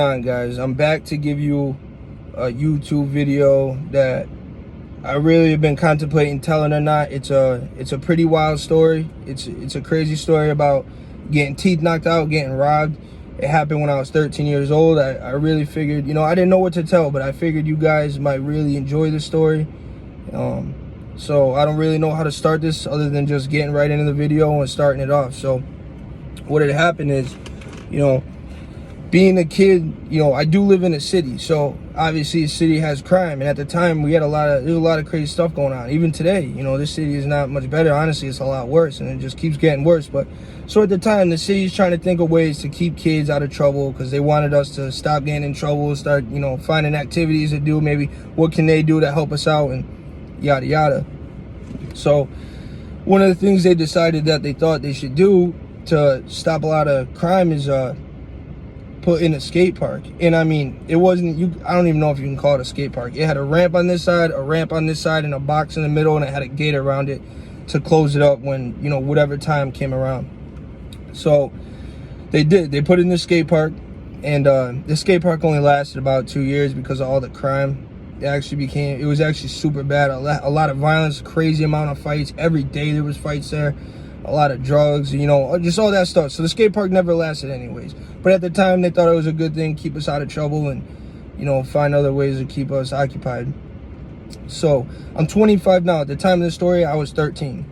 Guys, I'm back to give you a YouTube video that I really have been contemplating telling or not. It's a pretty wild story. It's a crazy story about getting teeth knocked out, getting robbed. It happened when I was 13 years old. I really figured, I didn't know what to tell, but I figured you guys might really enjoy the story. So I don't really know how to start this other than just getting right into the video and starting it off. So what had happened is, being a kid, I do live in a city, so obviously the city has crime, and at the time there's a lot of crazy stuff going on. Even today, this city is not much better. Honestly, it's a lot worse, and it just keeps getting worse. But so at the time, the city's trying to think of ways to keep kids out of trouble because they wanted us to stop getting in trouble, start, finding activities to do. Maybe what can they do to help us out, and yada yada. So one of the things they decided that they thought they should do to stop a lot of crime is put in a skate park. And I mean, it wasn't, I don't even know if you can call it a skate park. It had a ramp on this side, and a box in the middle, and it had a gate around it to close it up when, whatever time came around. So they put in this skate park, and the skate park only lasted about 2 years because of all the crime. It was actually super bad. A lot of violence, crazy amount of fights. Every day there was fights there. A lot of drugs, just all that stuff. So the skate park never lasted anyways. But at the time, they thought it was a good thing, keep us out of trouble and, find other ways to keep us occupied. So I'm 25 now. At the time of the story, I was 13.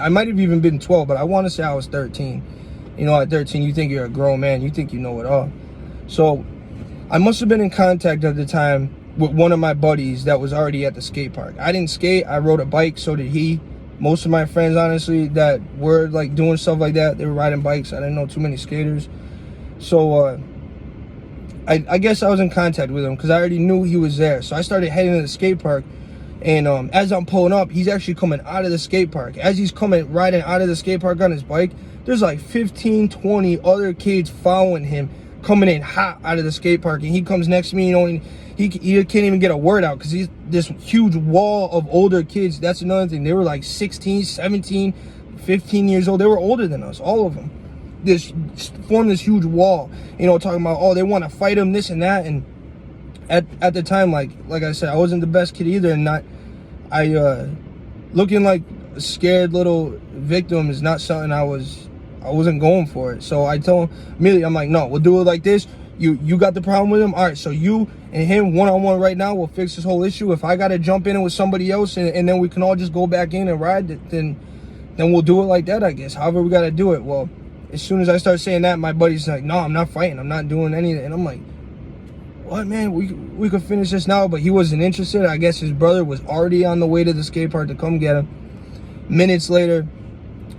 I might have even been 12, but I want to say I was 13. At 13, you think you're a grown man. You think you know it all. So I must have been in contact at the time with one of my buddies that was already at the skate park. I didn't skate. I rode a bike. So did he. Most of my friends, honestly, that were like doing stuff like that, they were riding bikes. I didn't know too many skaters. So I guess I was in contact with him because I already knew he was there. So I started heading to the skate park. And as I'm pulling up, he's actually coming out of the skate park. As he's riding out of the skate park on his bike, there's like 15, 20 other kids following him, coming in hot out of the skate park. And he comes next to me, and he can't even get a word out because he's this huge wall of older kids. That's another thing. They were like 16, 17, 15 years old. They were older than us, all of them. Formed this huge wall, talking about, oh, they want to fight him, this and that. And at the time, like I said, I wasn't the best kid either, and looking like a scared little victim is not something I wasn't going for it. So I told him immediately, I'm like, no, we'll do it like this. You got the problem with him? All right, so you and him one-on-one right now will fix this whole issue. If I got to jump in with somebody else and then we can all just go back in and ride, then we'll do it like that, I guess. However we got to do it. Well, as soon as I start saying that, my buddy's like, no, I'm not fighting. I'm not doing anything. And I'm like, what, man? We could finish this now. But he wasn't interested. I guess his brother was already on the way to the skate park to come get him. Minutes later,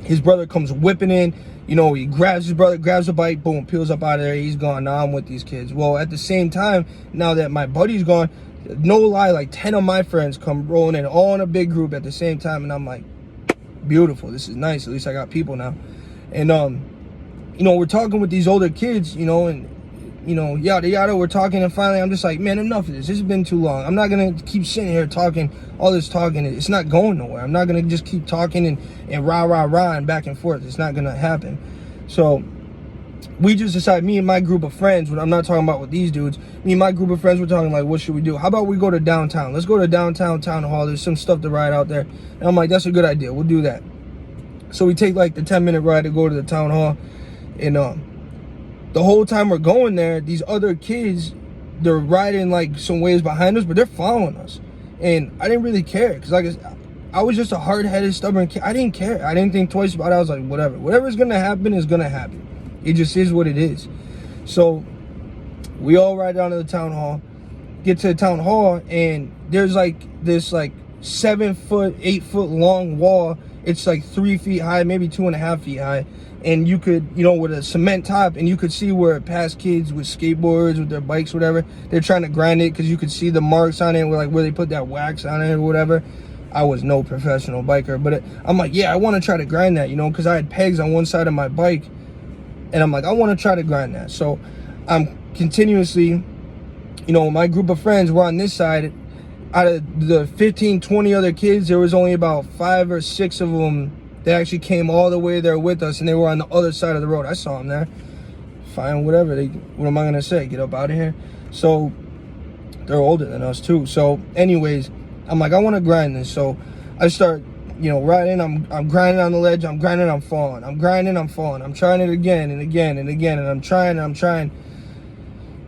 his brother comes whipping in. He grabs his brother, grabs a bike, boom, peels up out of there. He's gone. Now I'm with these kids. Well, at the same time, now that my buddy's gone, no lie, like 10 of my friends come rolling in, all in a big group at the same time. And I'm like, beautiful. This is nice. At least I got people now. And, we're talking with these older kids, and, yada, yada. We're talking, and finally I'm just like, man, enough of this. This has been too long. I'm not going to keep sitting here talking, all this talking. It's not going nowhere. I'm not going to just keep talking and rah, rah, rah, and back and forth. It's not going to happen. So we just decided, me and my group of friends, when I'm not talking about with these dudes, me and my group of friends were talking like, what should we do? How about we go to downtown? Let's go to downtown town hall. There's some stuff to ride out there. And I'm like, that's a good idea. We'll do that. So we take like the 10-minute ride to go to the town hall. And the whole time we're going there, these other kids, they're riding like some ways behind us, but they're following us. And I didn't really care because I was just a hard-headed, stubborn kid. I didn't care. I didn't think twice about it. I was like, whatever. Whatever's going to happen is going to happen. It just is what it is. So we all ride down to the town hall, get to the town hall, and there's like this like 7 foot, 8 foot long wall. It's like 3 feet high, maybe 2.5 feet high. And you could, with a cement top, and you could see where it passed kids with skateboards, with their bikes, whatever. They're trying to grind it because you could see the marks on it, where they put that wax on it or whatever. I was no professional biker, but I'm like, yeah, I want to try to grind that, because I had pegs on one side of my bike. And I'm like, I want to try to grind that. So I'm continuously, my group of friends were on this side. Out of the 15, 20 other kids, there was only about 5 or 6 of them that actually came all the way there with us, and they were on the other side of the road. I saw them there. fine, whatever. What am I gonna say? Get up out of here. So they're older than us too. So anyways, I'm like, I want to grind this. So I start, riding. I'm grinding on the ledge. I'm grinding. I'm falling. I'm grinding. I'm falling. I'm trying it again and again and again, and I'm trying.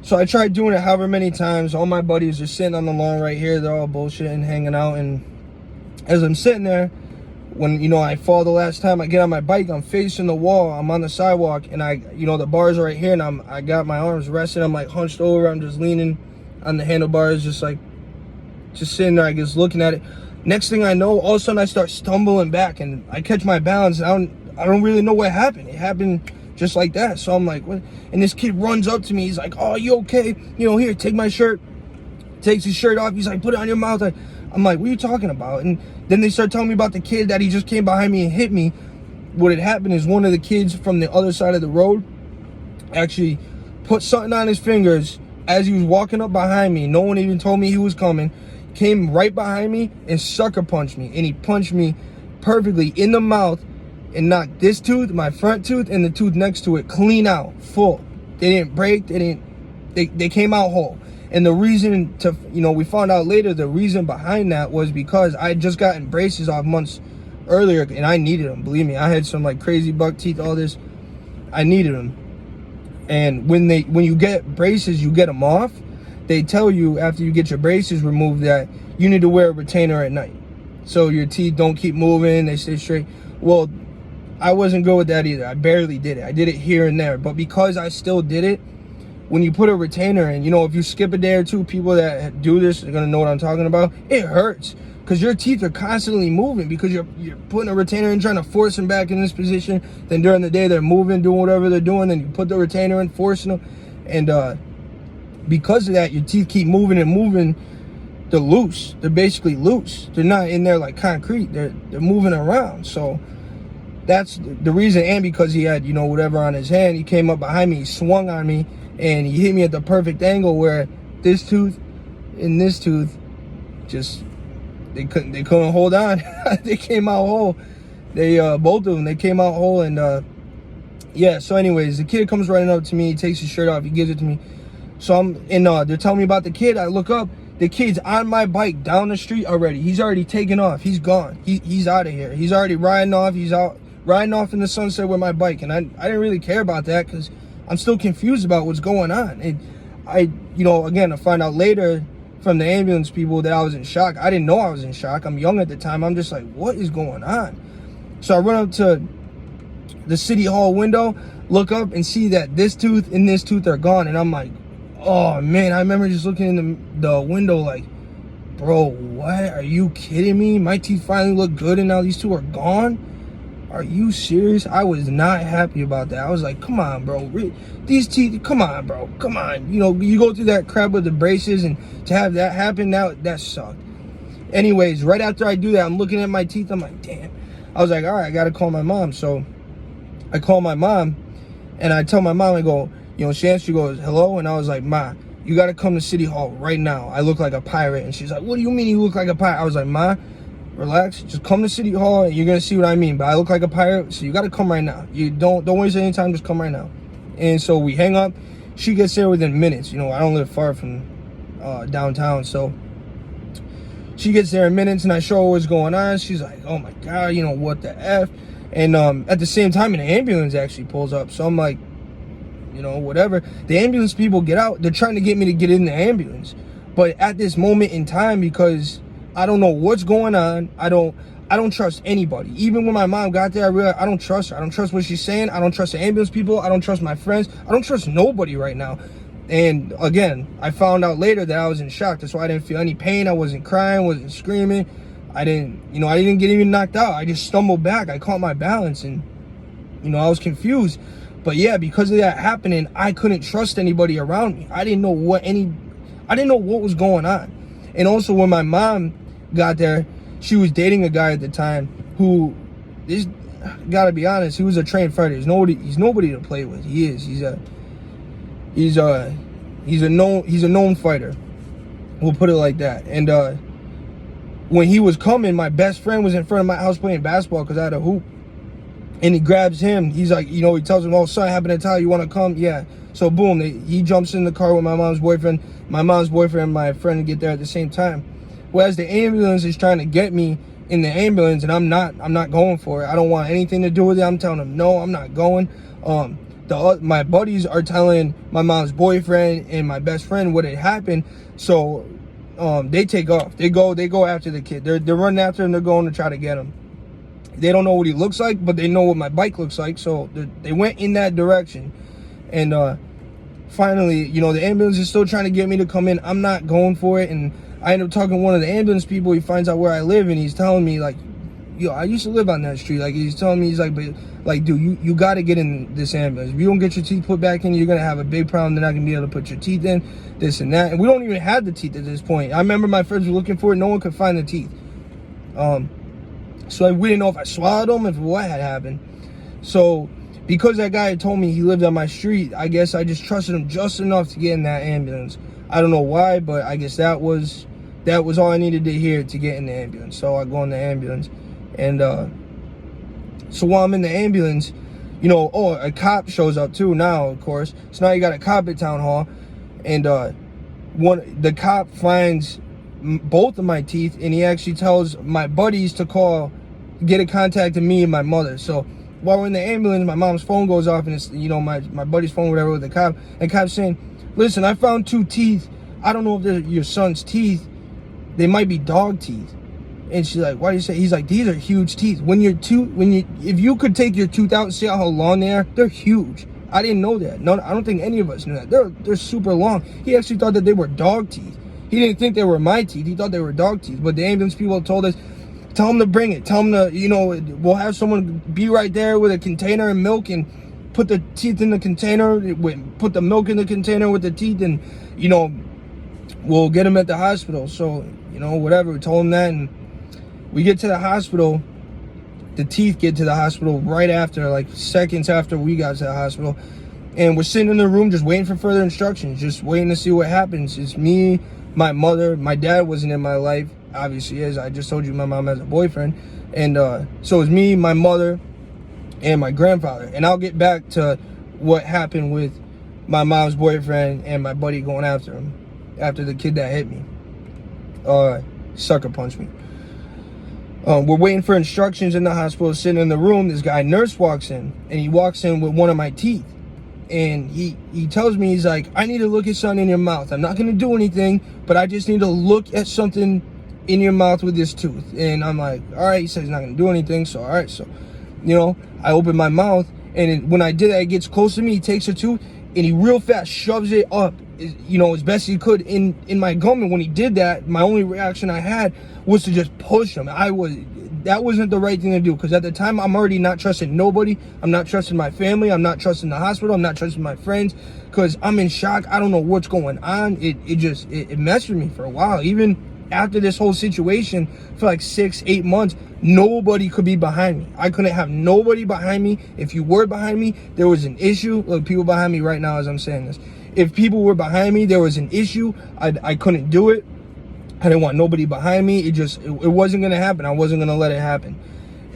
So I tried doing it however many times. All my buddies are sitting on the lawn right here. They're all bullshitting, hanging out. And as I'm sitting there, when, I fall the last time, I get on my bike, I'm facing the wall, I'm on the sidewalk, and the bars are right here, and I got my arms resting, I'm like hunched over, I'm just leaning on the handlebars, just sitting there, I guess, looking at it. Next thing I know, all of a sudden I start stumbling back, and I catch my balance, and I don't really know what happened. It happened just like that. So I'm like, what? And this kid runs up to me, he's like, oh, you okay? Here, take my shirt. Takes his shirt off, he's like, put it on your mouth. I'm like, what are you talking about? And then they start telling me about the kid that he just came behind me and hit me. What had happened is one of the kids from the other side of the road actually put something on his fingers as he was walking up behind me. No one even told me he was coming. Came right behind me and sucker punched me. And he punched me perfectly in the mouth and knocked this tooth, my front tooth, and the tooth next to it clean out, full. They didn't break, they came out whole. And the reason we found out later, the reason behind that was because I had just gotten braces off months earlier, and I needed them. Believe me, I had some like crazy buck teeth, all this. I needed them. And when you get braces, you get them off. They tell you after you get your braces removed that you need to wear a retainer at night, so your teeth don't keep moving, they stay straight. Well, I wasn't good with that either. I barely did it. I did it here and there, but because I still did it, when you put a retainer in, if you skip a day or two, people that do this are gonna know what I'm talking about. It hurts because your teeth are constantly moving because you're putting a retainer in, trying to force them back in this position. Then during the day they're moving, doing whatever they're doing. Then you put the retainer in, forcing them, and because of that, your teeth keep moving and moving. They're loose. They're basically loose. They're not in there like concrete. They're moving around. So that's the reason. And because he had whatever on his hand, he came up behind me, he swung on me. And he hit me at the perfect angle where this tooth and this tooth they couldn't hold on. They came out whole. They both of them, they came out whole. And yeah, so anyways, the kid comes running up to me, he takes his shirt off, he gives it to me. So they're telling me about the kid. I look up, the kid's on my bike down the street already. He's already taken off. He's gone. He's out of here. He's already riding off. He's out riding off in the sunset with my bike. And I didn't really care about that because I'm still confused about what's going on. And again, I find out later from the ambulance people that I was in shock. I didn't know I was in shock. I'm young at the time. I'm just like, what is going on? So I run up to the city hall window, look up and see that this tooth and this tooth are gone. And I'm like, oh man, I remember just looking in the window like, bro, what? Are you kidding me? My teeth finally look good and now these two are gone? Are you serious? I was not happy about that. I was like, come on, bro. These teeth, come on, bro. Come on. You go through that crap with the braces, and to have that happen, that sucked. Anyways, right after I do that, I'm looking at my teeth. I'm like, damn. I was like, all right, I got to call my mom. So I call my mom, and I tell my mom, I go, she goes, hello? And I was like, Ma, you got to come to City Hall right now. I look like a pirate. And she's like, what do you mean you look like a pirate? I was like, Ma, relax, just come to City Hall and you're gonna see what I mean. But I look like a pirate, so you gotta come right now. You don't waste any time, just come right now. And so we hang up. She gets there within minutes. I don't live far from downtown, so she gets there in minutes, and I show her what's going on. She's like, oh my god, what the F? And at the same time, an ambulance actually pulls up. So I'm like, whatever. The ambulance people get out. They're trying to get me to get in the ambulance, but at this moment in time, because I don't know what's going on, I don't trust anybody. Even when my mom got there, I realized I don't trust her. I don't trust what she's saying. I don't trust the ambulance people. I don't trust my friends. I don't trust nobody right now. And again, I found out later that I was in shock. That's why I didn't feel any pain. I wasn't crying, wasn't screaming. I didn't get even knocked out. I just stumbled back. I caught my balance, and I was confused. But yeah, because of that happening, I couldn't trust anybody around me. I didn't know what was going on. And also when my mom got there, she was dating a guy at the time who, gotta be honest, he was a trained fighter. He's nobody to play with. He's a known fighter. We'll put it like that. And when he was coming, my best friend was in front of my house playing basketball because I had a hoop. And he grabs him. He's like, you know, he tells him, oh, son, I happen to tell you want to come? Yeah. So boom, he jumps in the car with my mom's boyfriend. My mom's boyfriend and my friend get there at the same time. Whereas the ambulance is trying to get me in the ambulance, and I'm not going for it. I don't want anything to do with it. I'm telling them, no, I'm not going. My buddies are telling my mom's boyfriend and my best friend what had happened. So they take off. They go after the kid. They're running after him. They're going to try to get him. They don't know what he looks like, but they know what my bike looks like. So they went in that direction. And finally, you know, the ambulance is still trying to get me to come in. I'm not going for it. And I end up talking to one of the ambulance people. He finds out where I live, and he's telling me, like, yo, I used to live on that street. Like, he's telling me, he's like, but, like, dude, you got to get in this ambulance. If you don't get your teeth put back in, you're going to have a big problem. They're not going to be able to put your teeth in, this and that. And we don't even have the teeth at this point. I remember my friends were looking for it. No one could find the teeth. So we didn't know if I swallowed them, if what had happened. So because that guy had told me he lived on my street, I guess I just trusted him just enough to get in that ambulance. I don't know why, but I guess that was all I needed to hear to get in the ambulance. So I go in the ambulance. And so while I'm in the ambulance, you know, a cop shows up too now, of course. So now you got a cop at town hall. And the cop finds both of my teeth, and he actually tells my buddies to get in contact with me and my mother. So while we're in the ambulance, my mom's phone goes off, and it's, you know, my buddy's phone, whatever, with the cop. And the cop's saying, listen, I found 2 teeth. I don't know if they're your son's teeth. They might be dog teeth. And she's like, why do you say? He's like, these are huge teeth. If you could take your tooth out and see how long they are, they're huge. I didn't know that. No, I don't think any of us knew that. They're super long. He actually thought that they were dog teeth. He didn't think they were my teeth. He thought they were dog teeth. But the ambulance people told us, tell him to bring it. Tell him to, you know, we'll have someone be right there with a container of milk and put the teeth in the container, put the milk in the container with the teeth, and, you know, we'll get him at the hospital. So, you know, whatever. We told him that, and we get to the hospital. The teeth get to the hospital right after, like seconds after we got to the hospital. And we're sitting in the room just waiting for further instructions, just waiting to see what happens. It's me, my mother. My dad wasn't in my life, obviously, as I just told you, my mom has a boyfriend. And so it's me, my mother, and my grandfather. And I'll get back to what happened with my mom's boyfriend and my buddy going after him, after the kid that hit me, sucker punched me. We're waiting for instructions in the hospital, sitting in the room. This guy nurse walks in, and he walks in with one of my teeth. And he tells me, he's like, I need to look at something in your mouth. I'm not going to do anything, but I just need to look at something in your mouth with this tooth. And I'm like, all right. He says he's not going to do anything. So, all right. So, you know, I open my mouth, and when I did that, it gets close to me. He takes a tooth, and he real fast shoves it up, you know, as best he could in my gum. And when he did that, my only reaction I had was to just push him. That wasn't the right thing to do, because at the time I'm already not trusting nobody. I'm not trusting my family. I'm not trusting the hospital. I'm not trusting my friends, because I'm in shock. I don't know what's going on. It messed with me for a while. Even after this whole situation for like 6-8 months, nobody could be behind me. I couldn't have nobody behind me. If you were behind me, there was an issue. Look, people behind me right now as I'm saying this. If people were behind me, there was an issue. I couldn't do it. I didn't want nobody behind me. It wasn't going to happen. I wasn't going to let it happen.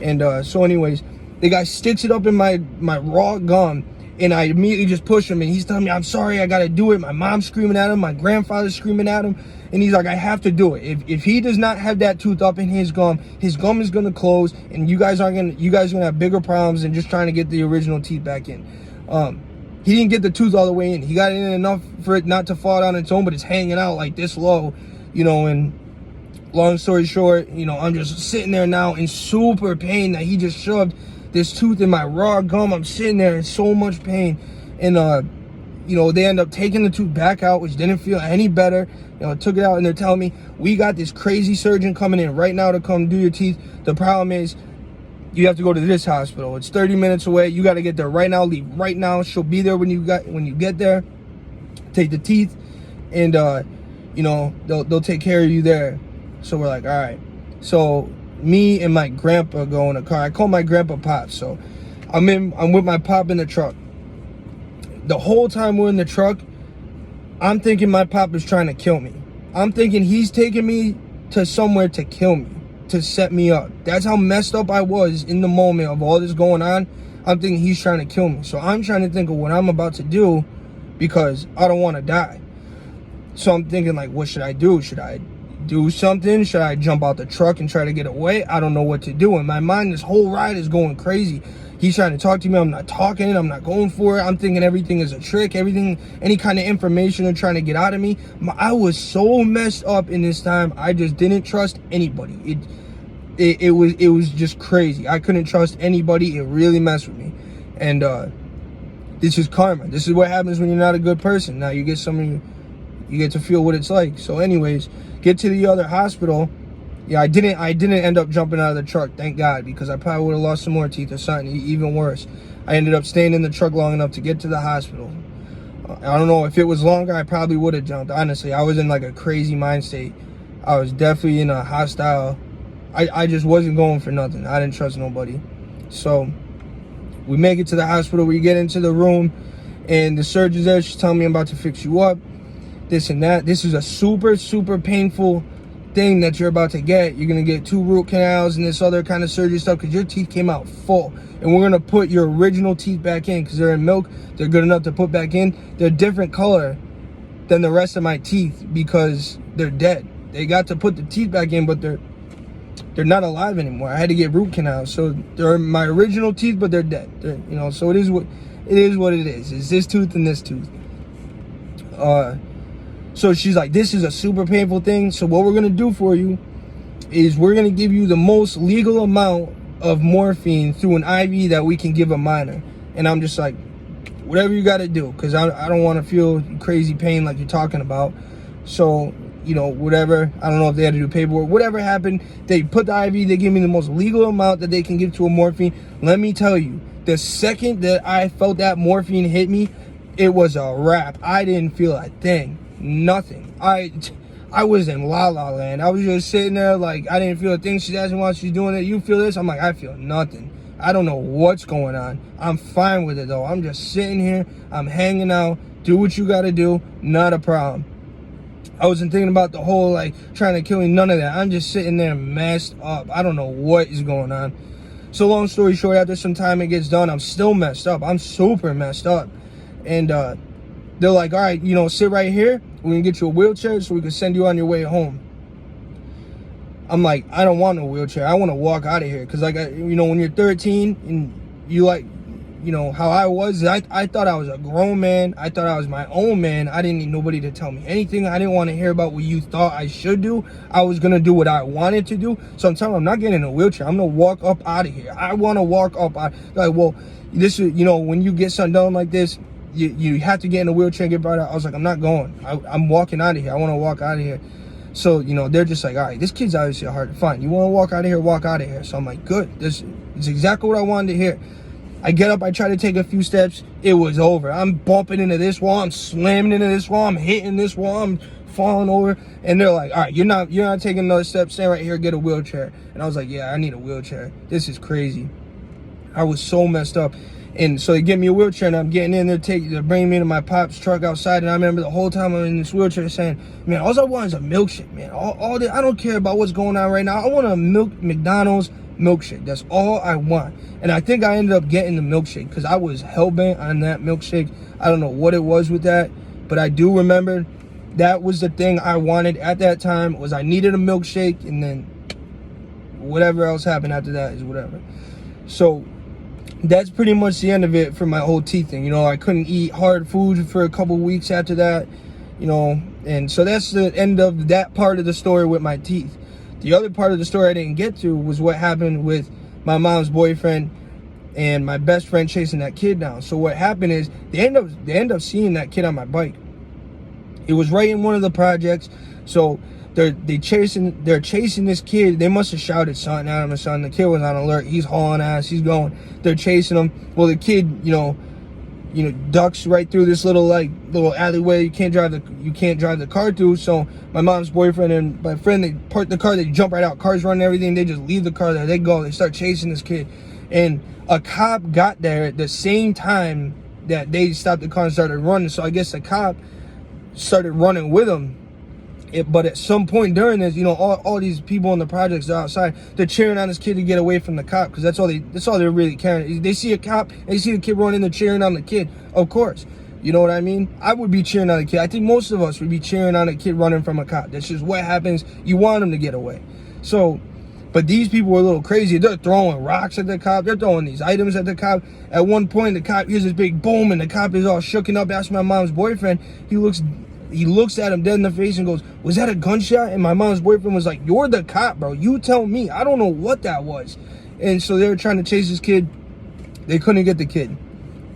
And so anyways, the guy sticks it up in my raw gum, and I immediately just push him, and he's telling me, I'm sorry, I got to do it. My mom's screaming at him. My grandfather's screaming at him. And he's like, I have to do it. If he does not have that tooth up in his gum is going to close, and you guys are going to have bigger problems than just trying to get the original teeth back in. He didn't get the tooth all the way in. He got it in enough for it not to fall on its own, but it's hanging out like this low, you know. And long story short, you know, I'm just sitting there now in super pain that he just shoved this tooth in my raw gum. I'm sitting there in so much pain. And, you know, they end up taking the tooth back out, which didn't feel any better. You know, took it out, and they're telling me, we got this crazy surgeon coming in right now to come do your teeth. The problem is, you have to go to this hospital. It's 30 minutes away. You got to get there right now. Leave right now. She'll be there when you get there. Take the teeth, and you know, they'll take care of you there. So we're like, all right. So me and my grandpa go in a car. I call my grandpa Pop. So I'm with my pop in the truck. The whole time we're in the truck, I'm thinking my pop is trying to kill me. I'm thinking he's taking me to somewhere to kill me. to set me up. That's how messed up I was in the moment of all this going on. I'm thinking he's trying to kill me. So I'm trying to think of what I'm about to do because I don't want to die. So I'm thinking, like, what should I do? Should I do something? Should I jump out the truck and try to get away? I don't know what to do. In my mind, this whole ride is going crazy. He's trying to talk to me. I'm not talking it. I'm not going for it. I'm thinking everything is a trick. Everything, any kind of information they're trying to get out of me. I was so messed up in this time. I just didn't trust anybody. It was just crazy. I couldn't trust anybody. It really messed with me. And this is karma. This is what happens when you're not a good person. Now you get you get to feel what it's like. So anyways, get to the other hospital. Yeah, I didn't end up jumping out of the truck, thank God, because I probably would have lost some more teeth or something even worse. I ended up staying in the truck long enough to get to the hospital. I don't know, if it was longer, I probably would have jumped. Honestly, I was in like a crazy mind state. I was definitely in a hostile. I just wasn't going for nothing. I didn't trust nobody. So we make it to the hospital. We get into the room, and the surgeon's there. She's telling me I'm about to fix you up, this and that. This is a super, super painful thing that you're about to get. You're gonna get 2 root canals and this other kind of surgery stuff because your teeth came out full, and we're gonna put your original teeth back in because they're in milk. They're good enough to put back in. They're different color than the rest of my teeth because they're dead. They got to put the teeth back in, but they're not alive anymore. I had to get root canals, so they're my original teeth, but they're dead. So it is what it is. It's this tooth and this tooth. So she's like, this is a super painful thing. So what we're gonna do for you is we're gonna give you the most legal amount of morphine through an IV that we can give a minor. And I'm just like, whatever you gotta do, because I don't want to feel crazy pain like you're talking about. So, whatever. I don't know if they had to do paperwork. Whatever happened, they put the IV, they gave me the most legal amount that they can give to a morphine. Let me tell you, the second that I felt that morphine hit me, it was a wrap. I didn't feel a thing. Nothing. I was in la la land. I was just sitting there like I didn't feel a thing. She's asking why she's doing it. You feel this? I'm like, I feel nothing. I don't know what's going on. I'm fine with it though. I'm just sitting here. I'm hanging out. Do what you gotta do. Not a problem. I wasn't thinking about the whole like trying to kill me. None of that. I'm just sitting there messed up. I don't know what is going on. So long story short, after some time it gets done, I'm still messed up. I'm super messed up. And they're like, all right, sit right here. We're going to get you a wheelchair so we can send you on your way home. I'm like, I don't want no wheelchair. I want to walk out of here. Because, like, when you're 13 and you like, how I was, I thought I was a grown man. I thought I was my own man. I didn't need nobody to tell me anything. I didn't want to hear about what you thought I should do. I was going to do what I wanted to do. So I'm telling them, I'm not getting in a wheelchair. I'm going to walk up out of here. I want to walk up out. Like, well, this is, when you get something done like this, you have to get in a wheelchair and get brought out. I was like, I'm not going. I'm walking out of here. I want to walk out of here. So, they're just like, all right, this kid's obviously hard to find. You want to walk out of here, walk out of here. So I'm like, good. This is exactly what I wanted to hear. I get up, I try to take a few steps. It was over. I'm bumping into this wall. I'm slamming into this wall. I'm hitting this wall. I'm falling over. And they're like, all right, you're not taking another step. Stay right here, get a wheelchair. And I was like, yeah, I need a wheelchair. This is crazy. I was so messed up. And so they get me a wheelchair, and I'm getting in there, they're bringing me to my pop's truck outside, and I remember the whole time I'm in this wheelchair saying, man, all I want is a milkshake, man. All I don't care about what's going on right now. I want a McDonald's milkshake. That's all I want. And I think I ended up getting the milkshake because I was hell-bent on that milkshake. I don't know what it was with that, but I do remember that was the thing I wanted at that time, was I needed a milkshake, and then whatever else happened after that is whatever. So that's pretty much the end of it for my whole teeth thing. I couldn't eat hard food for a couple weeks after that, and so that's the end of that part of the story with my teeth. The other part of the story I didn't get to was what happened with my mom's boyfriend and my best friend chasing that kid down. So what happened is they end up seeing that kid on my bike. It was right in one of the projects. So they're chasing this kid. They must have shouted something at him or something. The kid was on alert. He's hauling ass. He's going. They're chasing him. Well, the kid, ducks right through this little alleyway. You can't drive the car through. So my mom's boyfriend and my friend, they park the car. They jump right out. Cars running, everything. They just leave the car there. They go. They start chasing this kid. And a cop got there at the same time that they stopped the car and started running. So I guess the cop started running with them. But at some point during this, you know, all these people in the projects are outside. They're cheering on this kid to get away from the cop, because that's all they're really caring. They see a cop, and they see the kid running, they're cheering on the kid. Of course, you know what I mean. I would be cheering on the kid. I think most of us would be cheering on a kid running from a cop. That's just what happens. You want him to get away. So, but these people were a little crazy. They're throwing rocks at the cop. They're throwing these items at the cop. At one point, the cop hears this big boom, and the cop is all shooken up. That's my mom's boyfriend. He looks at him dead in the face and goes, "Was that a gunshot?" And my mom's boyfriend was like, "You're the cop, bro. You tell me. I don't know what that was." And so they were trying to chase this kid. They couldn't get the kid.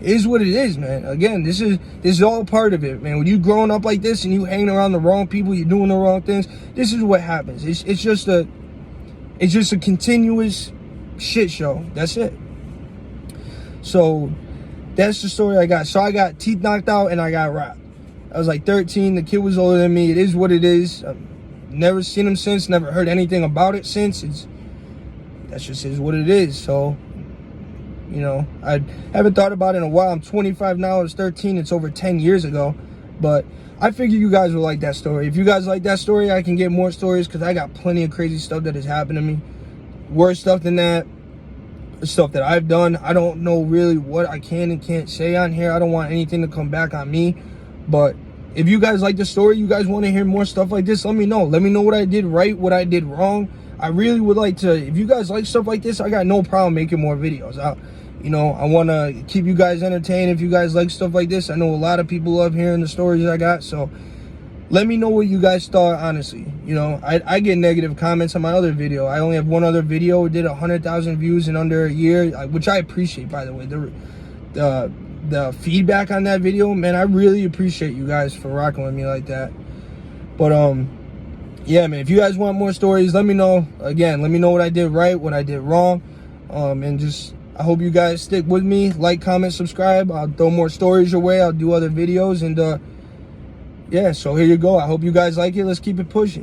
It is what it is, man. Again, this is all part of it, man. When you growing up like this and you hanging around the wrong people, you're doing the wrong things, this is what happens. It's just a continuous shit show. That's it. So that's the story I got. So I got teeth knocked out and I got robbed. I was like 13. The kid was older than me. It is what it is. I've never seen him since. Never heard anything about it since. That's just is what it is. So, you know, I haven't thought about it in a while. I'm 25 now. I was 13. It's over 10 years ago. But I figure you guys will like that story. If you guys like that story, I can get more stories, because I got plenty of crazy stuff that has happened to me. Worse stuff than that. Stuff that I've done. I don't know really what I can and can't say on here. I don't want anything to come back on me. But if you guys like the story, you guys want to hear more stuff like this, let me know. Let me know what I did right, what I did wrong. I really would like to, if you guys like stuff like this, I got no problem making more videos. I want to keep you guys entertained. If you guys like stuff like this, I know a lot of people love hearing the stories I got. So let me know what you guys thought, honestly. You know, I get negative comments on my other video. I only have one other video. It did 100,000 views in under a year, which I appreciate, by the way. The feedback on that video, man, I really appreciate you guys for rocking with me like that. But yeah, man, if you guys want more stories, let me know. Again, let me know what I did right, what I did wrong. And just, I hope you guys stick with me. Like, comment, subscribe. I'll throw more stories your way. I'll do other videos. And yeah, so here you go. I hope you guys like it. Let's keep it pushing.